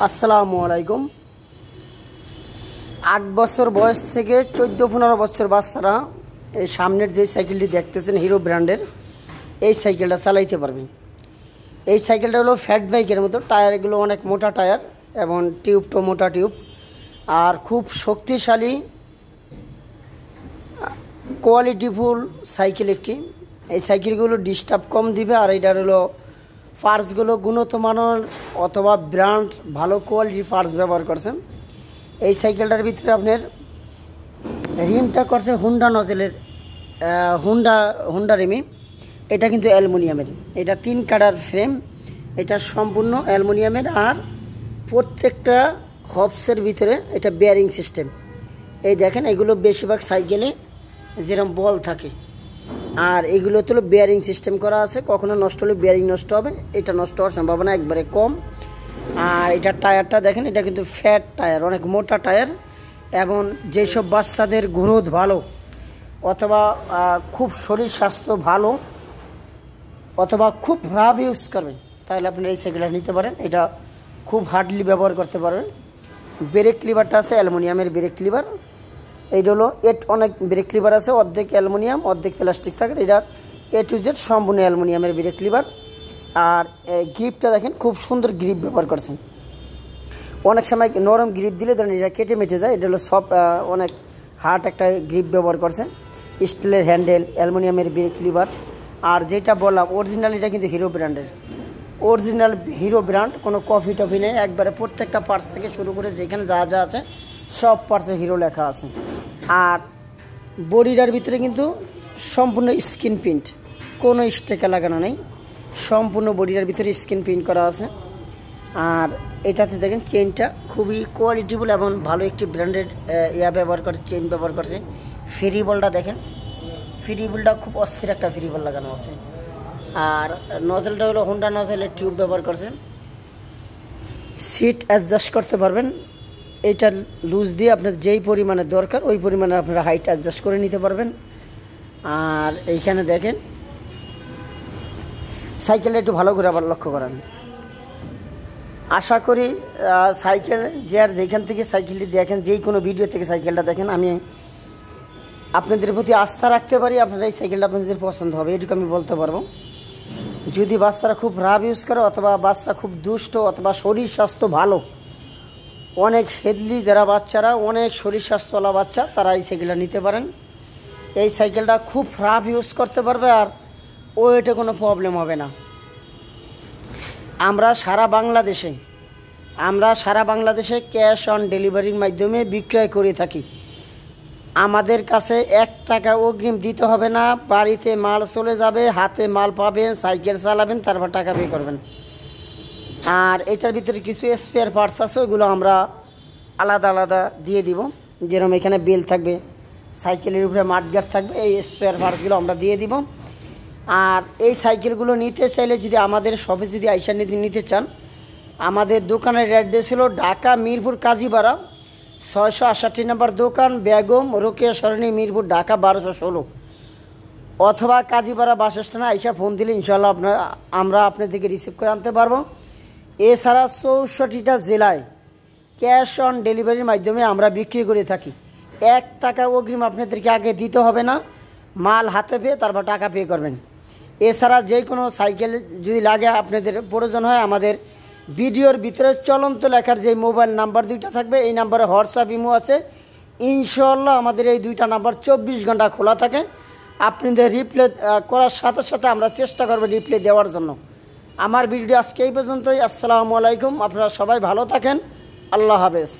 আসসালামু আলাইকুম। 8 বছর বয়স থেকে 14-15 বছর বাচ্চারা এই সামনের যে সাইকেলটি দেখতেছেন হিরো ব্র্যান্ডের এই সাইকেলটা চালাইতে পারবেন। এই সাইকেলটা হলো ফ্যাট বাইকের মতো, টায়ারগুলো অনেক মোটা টায়ার এবং টিউবটা মোটা টিউব, আর খুব শক্তিশালী কোয়ালিটিফুল সাইকেল একটি। এই সাইকেলগুলো ডিস্টার্ব কম দিবে, আর এটার হলো পার্টসগুলো গুণগত মানের অথবা ব্র্যান্ড ভালো কোয়ালিটির পার্টস ব্যবহার করছেন। এই সাইকেলটার ভিতরে আপনার রিমটা করছে হুন্ডা নজেলের হুন্ডা রিমি। এটা কিন্তু অ্যালুমিনিয়ামের, এটা 3 কাটার ফ্রেম, এটা সম্পূর্ণ অ্যালুমিনিয়ামের। আর প্রত্যেকটা হবসের ভিতরে এটা বেয়ারিং সিস্টেম। এই দেখেন, এগুলো বেশিরভাগ সাইকেলে যেরকম বল থাকে, আর এগুলো তো বেয়ারিং সিস্টেম করা আছে, কখনো নষ্ট হলে বেয়ারিং নষ্ট হবে, এটা নষ্ট হওয়ার সম্ভাবনা একবারে কম। আর এটা টায়ারটা দেখেন, এটা কিন্তু ফ্যাট টায়ার, অনেক মোটা টায়ার। এবং যেসব বাচ্চাদের গ্রোথ ভালো অথবা খুব শরীর স্বাস্থ্য ভালো অথবা খুব রাফ ইউজ করবেন, তাহলে আপনি এই সাইকেলটা নিতে পারেন। এটা খুব হার্ডলি ব্যবহার করতে পারবেন। ব্রেক লিভারটা আছে অ্যালুমিনিয়ামের ব্রেক লিভার। এইটা হলো অনেক ব্রেক লিভার আছে, অর্ধেক অ্যালুমিনিয়াম অর্ধেক প্লাস্টিক থাকে। এটার A to Z সম্পূর্ণ অ্যালুমিনিয়ামের ব্রেক লিভার। আর গ্রিপটা দেখেন, খুব সুন্দর গ্রিপ ব্যবহার করছেন। অনেক সময় নরম গ্রিপ দিলে ধরেন এটা কেটে মেটে যায়, এটা হলো সব অনেক হার্ড একটা গ্রিপ ব্যবহার করছেন। স্টিলের হ্যান্ডেল, অ্যালুমিনিয়ামের ব্রেক লিভার। আর যেটা বললাম অরিজিনাল, এটা কিন্তু হিরো ব্র্যান্ডের, অরিজিনাল হিরো ব্র্যান্ড, কোনো কফি টফি নেই, একবারে প্রত্যেকটা পার্টস থেকে শুরু করে যেখানে যা যা আছে সব পার্টসে হিরো লেখা আছে। আর বডিটার ভিতরে কিন্তু সম্পূর্ণ স্ক্রিন প্রিন্ট, কোনো স্টিকার লাগানো নেই, সম্পূর্ণ বডিটার ভিতরে স্ক্রিন প্রিন্ট করা আছে। আর এটাতে দেখেন চেইনটা খুবই কোয়ালিটিফুল এবং ভালো একটি ব্র্যান্ডেড ব্যবহার করে, চেইন ব্যবহার করছে। ফ্রি বলটা দেখেন, ফ্রি বলটা খুব অস্থির একটা ফ্রি বল লাগানো আছে। আর নজেলটা হলো হুন্ডা নজেলের টিউব ব্যবহার করছে। সিট অ্যাডজাস্ট করতে পারবেন, এইটা লুজ দিয়ে আপনার যেই পরিমাণে দরকার ওই পরিমাণে আপনারা হাইট অ্যাডজাস্ট করে নিতে পারবেন। আর এইখানে দেখেন সাইকেলটা একটু ভালো করে আবার লক্ষ্য করেন। আশা করি সাইকেল যে আর যেখান থেকে সাইকেলটি দেখেন, যেই কোনো ভিডিও থেকে সাইকেলটা দেখেন, আমি আপনাদের প্রতি আস্থা রাখতে পারি আপনারা এই সাইকেলটা আপনাদের পছন্দ হবে, এটুকু আমি বলতে পারবো। যদি বাচ্চারা খুব রাফ ইউজ করে অথবা বাচ্চা খুব দুষ্ট অথবা শরীর স্বাস্থ্য ভালো, অনেক হেলদি যারা বাচ্চারা, অনেক শরীর স্বাস্থ্যওয়ালা বাচ্চা, তারা এই সাইকেলটা নিতে পারেন। এই সাইকেলটা খুব রাফ ইউজ করতে পারবে, আর ওয়েটে কোনো প্রবলেম হবে না। আমরা সারা বাংলাদেশে ক্যাশ অন ডেলিভারির মাধ্যমে বিক্রয় করে থাকি। আমাদের কাছে 1 টাকা অগ্রিম দিতে হবে না, বাড়িতে মাল চলে যাবে, হাতে মাল পাবেন, সাইকেল চালাবেন, তারপর টাকা পে করবেন। আর এটার ভিতরে কিছু স্পেয়ার পার্টস আছে, ওইগুলো আমরা আলাদা আলাদা দিয়ে দিব। যেরকম এখানে বেল থাকবে, সাইকেলের উপরে মাঠগার্ড থাকবে, এই স্পেয়ার পার্টসগুলো আমরা দিয়ে দিব। আর এই সাইকেলগুলো নিতে চাইলে যদি আমাদের শপে যদি আইসা নিতে চান, আমাদের দোকানের অ্যাড্রেস হলো ঢাকা মিরপুর কাজীপাড়া 668 নম্বর দোকান, বেগম রোকেয়া সরণি, মিরপুর, ঢাকা 1216। অথবা কাজীপাড়া বাস স্ট্যান্ডে আইসা ফোন দিলে ইনশাল্লাহ আমরা আপনাদেরকে রিসিভ করে আনতে পারবো। এছাড়া 64টা জেলায় ক্যাশ অন ডেলিভারির মাধ্যমে আমরা বিক্রি করে থাকি। 1 টাকা অগ্রিম আপনাদেরকে আগে দিতে হবে না, মাল হাতে পেয়ে তারপর টাকা পে করবেন। এছাড়া যে কোনো সাইকেল যদি লাগে আপনাদের প্রয়োজন হয়, আমাদের ভিডিওর ভিতরে চলন্ত লেখার যে মোবাইল নাম্বার 2টা থাকবে, এই নাম্বারে হোয়াটসঅ্যাপ ইমো আছে। ইনশাল্লাহ আমাদের এই 2টা নাম্বার 24 ঘন্টা খোলা থাকে। আপনাদের রিপ্লাই করার সাথে সাথে আমরা চেষ্টা করবো রিপ্লাই দেওয়ার জন্য। আমার ভিডিও আজকে এই পর্যন্তই। আসসালামু আলাইকুম, আপনারা সবাই ভালো থাকেন, আল্লাহ হাফেজ।